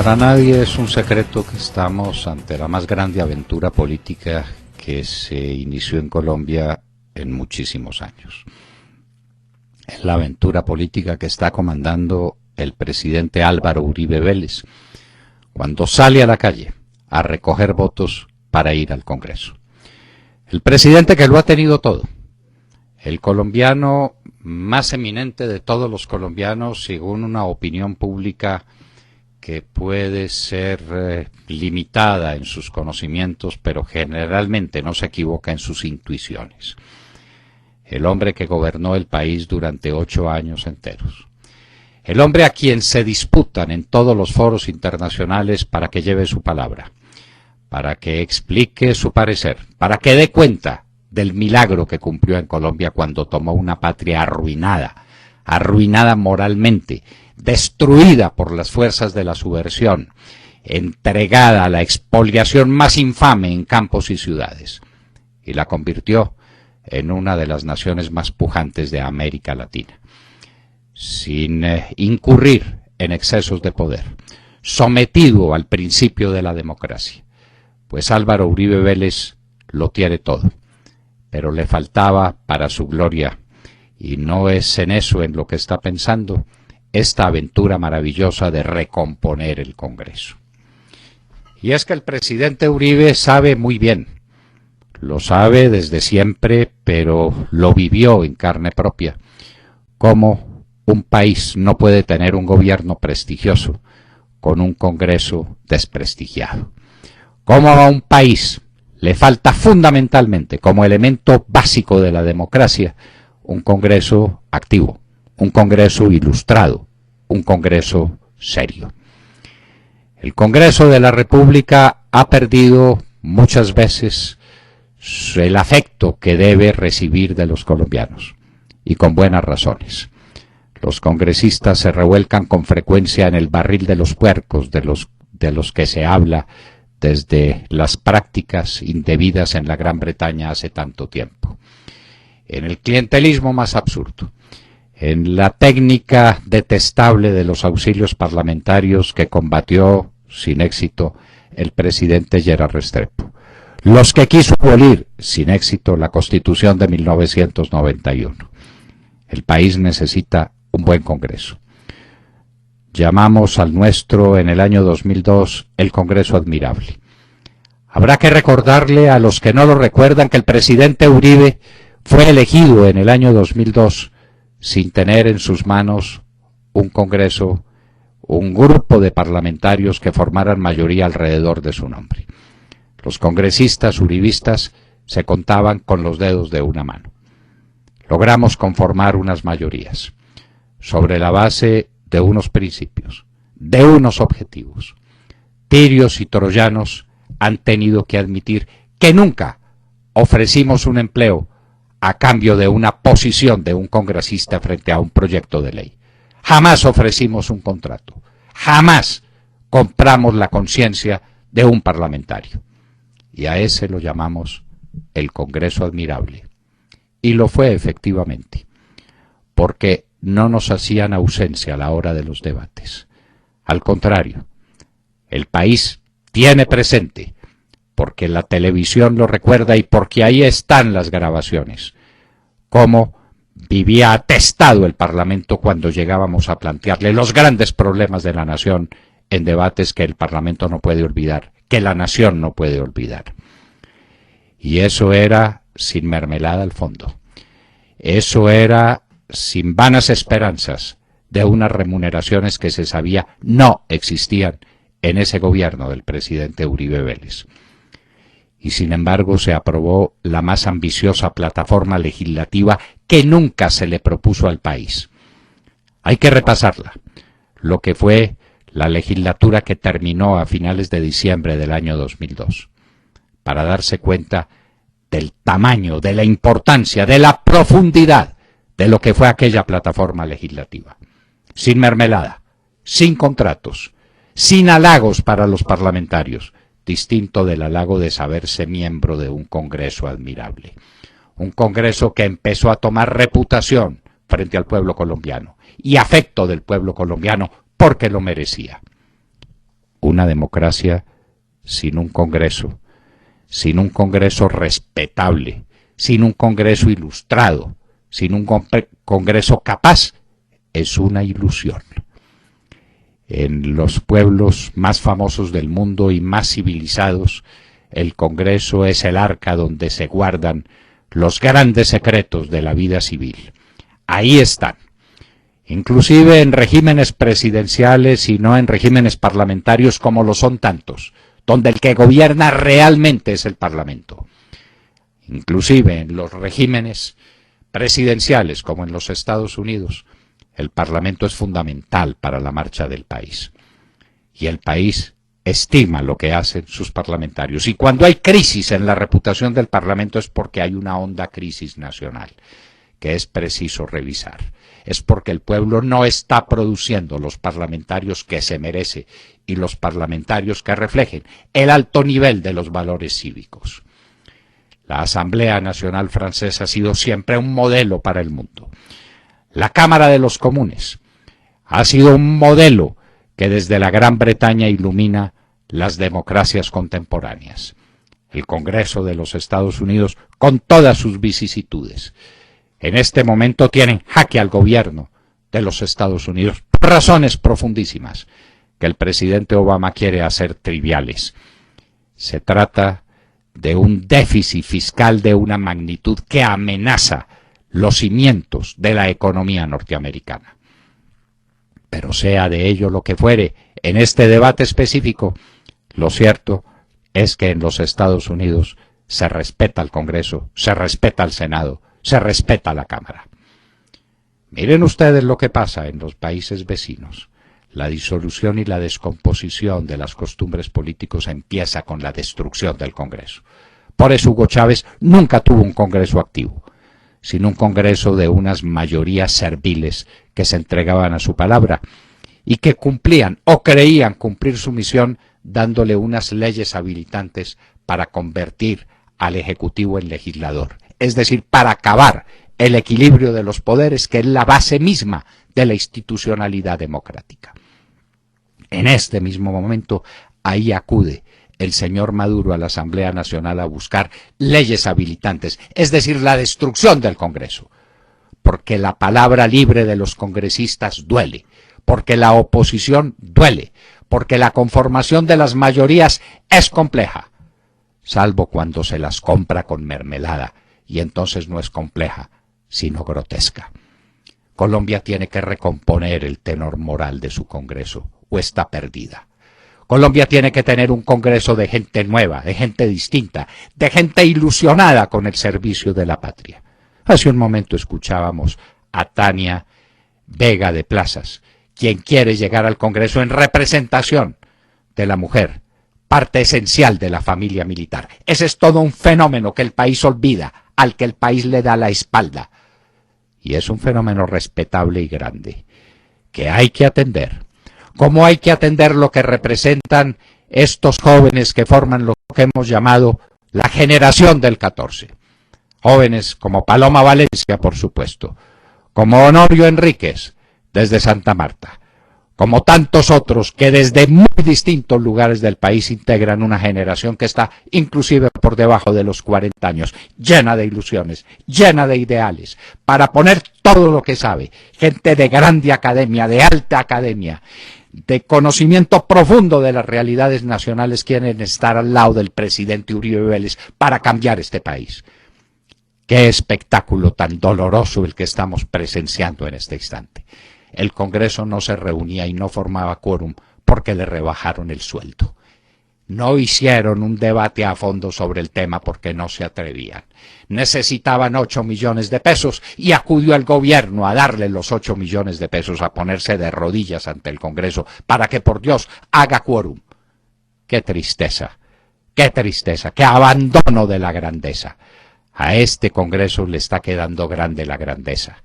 Para nadie es un secreto que estamos ante la más grande aventura política que se inició en Colombia en muchísimos años. Es la aventura política que está comandando el presidente Álvaro Uribe Vélez cuando sale a la calle a recoger votos para ir al Congreso. El presidente que lo ha tenido todo, el colombiano más eminente de todos los colombianos según una opinión pública que puede ser limitada en sus conocimientos, pero generalmente no se equivoca en sus intuiciones. El hombre que gobernó el país durante 8 años enteros. El hombre a quien se disputan en todos los foros internacionales para que lleve su palabra, para que explique su parecer, para que dé cuenta del milagro que cumplió en Colombia cuando tomó una patria arruinada, arruinada moralmente, destruida por las fuerzas de la subversión, entregada a la expoliación más infame en campos y ciudades, y la convirtió en una de las naciones más pujantes de América Latina, sin incurrir en excesos de poder, sometido al principio de la democracia. Pues Álvaro Uribe Vélez lo tiene todo, pero le faltaba para su gloria, y no es en eso en lo que está pensando, esta aventura maravillosa de recomponer el Congreso. Y es que el presidente Uribe sabe muy bien, lo sabe desde siempre, pero lo vivió en carne propia, cómo un país no puede tener un gobierno prestigioso con un Congreso desprestigiado. Cómo a un país le falta fundamentalmente, como elemento básico de la democracia, un Congreso activo, un Congreso ilustrado, un Congreso serio. El Congreso de la República ha perdido muchas veces el afecto que debe recibir de los colombianos, y con buenas razones. Los congresistas se revuelcan con frecuencia en el barril de los puercos, de los que se habla desde las prácticas indebidas en la Gran Bretaña hace tanto tiempo. En el clientelismo más absurdo, en la técnica detestable de los auxilios parlamentarios que combatió sin éxito el presidente Gerard Restrepo, los que quiso abolir sin éxito la Constitución de 1991. El país necesita un buen Congreso. Llamamos al nuestro en el año 2002 el Congreso Admirable. Habrá que recordarle a los que no lo recuerdan que el presidente Uribe fue elegido en el año 2002 sin tener en sus manos un Congreso, un grupo de parlamentarios que formaran mayoría alrededor de su nombre. Los congresistas uribistas se contaban con los dedos de una mano. Logramos conformar unas mayorías sobre la base de unos principios, de unos objetivos. Tirios y troyanos han tenido que admitir que nunca ofrecimos un empleo a cambio de una posición de un congresista frente a un proyecto de ley. Jamás ofrecimos un contrato, jamás compramos la conciencia de un parlamentario. Y a ese lo llamamos el Congreso Admirable. Y lo fue efectivamente, porque no nos hacían ausencia a la hora de los debates. Al contrario, el país tiene presente, porque la televisión lo recuerda y porque ahí están las grabaciones, cómo vivía atestado el Parlamento cuando llegábamos a plantearle los grandes problemas de la nación en debates que el Parlamento no puede olvidar, que la nación no puede olvidar. Y eso era sin mermelada al fondo. Eso era sin vanas esperanzas de unas remuneraciones que se sabía no existían en ese gobierno del presidente Uribe Vélez. Y sin embargo se aprobó la más ambiciosa plataforma legislativa que nunca se le propuso al país. Hay que repasarla, lo que fue la legislatura que terminó a finales de diciembre del año 2002, para darse cuenta del tamaño, de la importancia, de la profundidad de lo que fue aquella plataforma legislativa. Sin mermelada, sin contratos, sin halagos para los parlamentarios, distinto del halago de saberse miembro de un Congreso admirable. Un Congreso que empezó a tomar reputación frente al pueblo colombiano y afecto del pueblo colombiano porque lo merecía. una democracia sin un Congreso respetable, sin un Congreso ilustrado, sin un Congreso capaz, es una ilusión. En los pueblos más famosos del mundo y más civilizados, el Congreso es el arca donde se guardan los grandes secretos de la vida civil. Ahí están. Inclusive en regímenes presidenciales y no en regímenes parlamentarios como lo son tantos, donde el que gobierna realmente es el Parlamento. Inclusive en los regímenes presidenciales como en los Estados Unidos, el Parlamento es fundamental para la marcha del país. Y el país estima lo que hacen sus parlamentarios. Y cuando hay crisis en la reputación del Parlamento es porque hay una honda crisis nacional que es preciso revisar. Es porque el pueblo no está produciendo los parlamentarios que se merece y los parlamentarios que reflejen el alto nivel de los valores cívicos. La Asamblea Nacional Francesa ha sido siempre un modelo para el mundo. La Cámara de los Comunes ha sido un modelo que desde la Gran Bretaña ilumina las democracias contemporáneas. El Congreso de los Estados Unidos, con todas sus vicisitudes, en este momento tienen jaque al gobierno de los Estados Unidos, razones profundísimas que el presidente Obama quiere hacer triviales. Se trata de un déficit fiscal de una magnitud que amenaza los cimientos de la economía norteamericana. Pero sea de ello lo que fuere, en este debate específico, lo cierto es que en los Estados Unidos se respeta al Congreso, se respeta al Senado, se respeta la Cámara. Miren ustedes lo que pasa en los países vecinos. La disolución y la descomposición de las costumbres políticas empieza con la destrucción del Congreso. Por eso Hugo Chávez nunca tuvo un Congreso activo, sino un Congreso de unas mayorías serviles que se entregaban a su palabra y que cumplían o creían cumplir su misión dándole unas leyes habilitantes para convertir al Ejecutivo en legislador. Es decir, para acabar el equilibrio de los poderes, que es la base misma de la institucionalidad democrática. En este mismo momento, ahí acude el señor Maduro a la Asamblea Nacional a buscar leyes habilitantes, es decir, la destrucción del Congreso, porque la palabra libre de los congresistas duele, porque la oposición duele, porque la conformación de las mayorías es compleja, salvo cuando se las compra con mermelada, y entonces no es compleja, sino grotesca. Colombia tiene que recomponer el tenor moral de su Congreso, o está perdida. Colombia tiene que tener un Congreso de gente nueva, de gente distinta, de gente ilusionada con el servicio de la patria. Hace un momento escuchábamos a Tania Vega de Plazas, quien quiere llegar al Congreso en representación de la mujer, parte esencial de la familia militar. Ese es todo un fenómeno que el país olvida, al que el país le da la espalda. Y es un fenómeno respetable y grande, que hay que atender. ¿Cómo hay que atender lo que representan estos jóvenes que forman lo que hemos llamado la generación del 14? Jóvenes como Paloma Valencia, por supuesto, como Honorio Enríquez, desde Santa Marta, como tantos otros que desde muy distintos lugares del país integran una generación que está inclusive por debajo de los 40 años, llena de ilusiones, llena de ideales, para poner todo lo que sabe, gente de grande academia, de alta academia, de conocimiento profundo de las realidades nacionales, quieren estar al lado del presidente Uribe Vélez para cambiar este país. Qué espectáculo tan doloroso el que estamos presenciando en este instante. El Congreso no se reunía y no formaba quórum porque le rebajaron el sueldo. No hicieron un debate a fondo sobre el tema porque no se atrevían. Necesitaban 8 millones de pesos y acudió el gobierno a darle los 8 millones de pesos, a ponerse de rodillas ante el Congreso para que por Dios haga quórum. ¡Qué tristeza! ¡Qué tristeza! ¡Qué abandono de la grandeza! A este Congreso le está quedando grande la grandeza.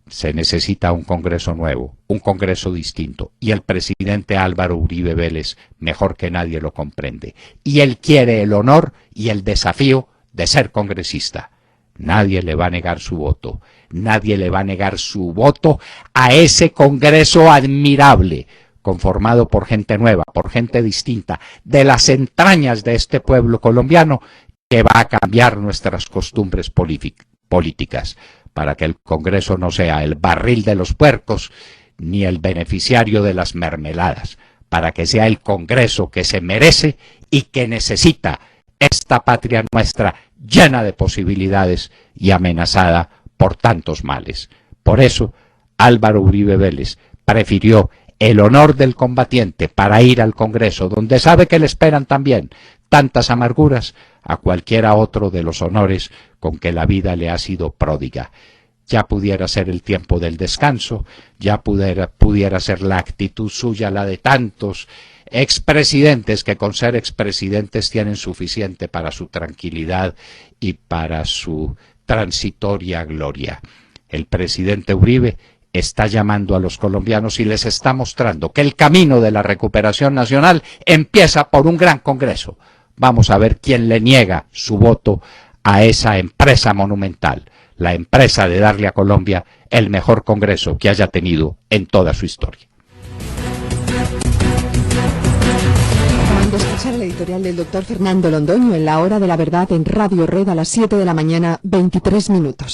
Se necesita un Congreso nuevo, un Congreso distinto, y el presidente Álvaro Uribe Vélez mejor que nadie lo comprende. Y él quiere el honor y el desafío de ser congresista. Nadie le va a negar su voto, nadie le va a negar su voto a ese Congreso admirable, conformado por gente nueva, por gente distinta, de las entrañas de este pueblo colombiano, que va a cambiar nuestras costumbres políticas, para que el Congreso no sea el barril de los puercos, ni el beneficiario de las mermeladas, para que sea el Congreso que se merece y que necesita esta patria nuestra llena de posibilidades y amenazada por tantos males. Por eso, Álvaro Uribe Vélez prefirió el honor del combatiente para ir al Congreso, donde sabe que le esperan también tantas amarguras, a cualquiera otro de los honores con que la vida le ha sido pródiga. Ya pudiera ser el tiempo del descanso, ya pudiera ser la actitud suya la de tantos expresidentes que con ser expresidentes tienen suficiente para su tranquilidad y para su transitoria gloria. El presidente Uribe está llamando a los colombianos y les está mostrando que el camino de la recuperación nacional empieza por un gran Congreso. Vamos a ver quién le niega su voto a esa empresa monumental, la empresa de darle a Colombia el mejor Congreso que haya tenido en toda su historia. Acaban de escuchar el editorial del doctor Fernando Londoño en La Hora de la Verdad en Radio Red a las 7 de la mañana, 23 minutos.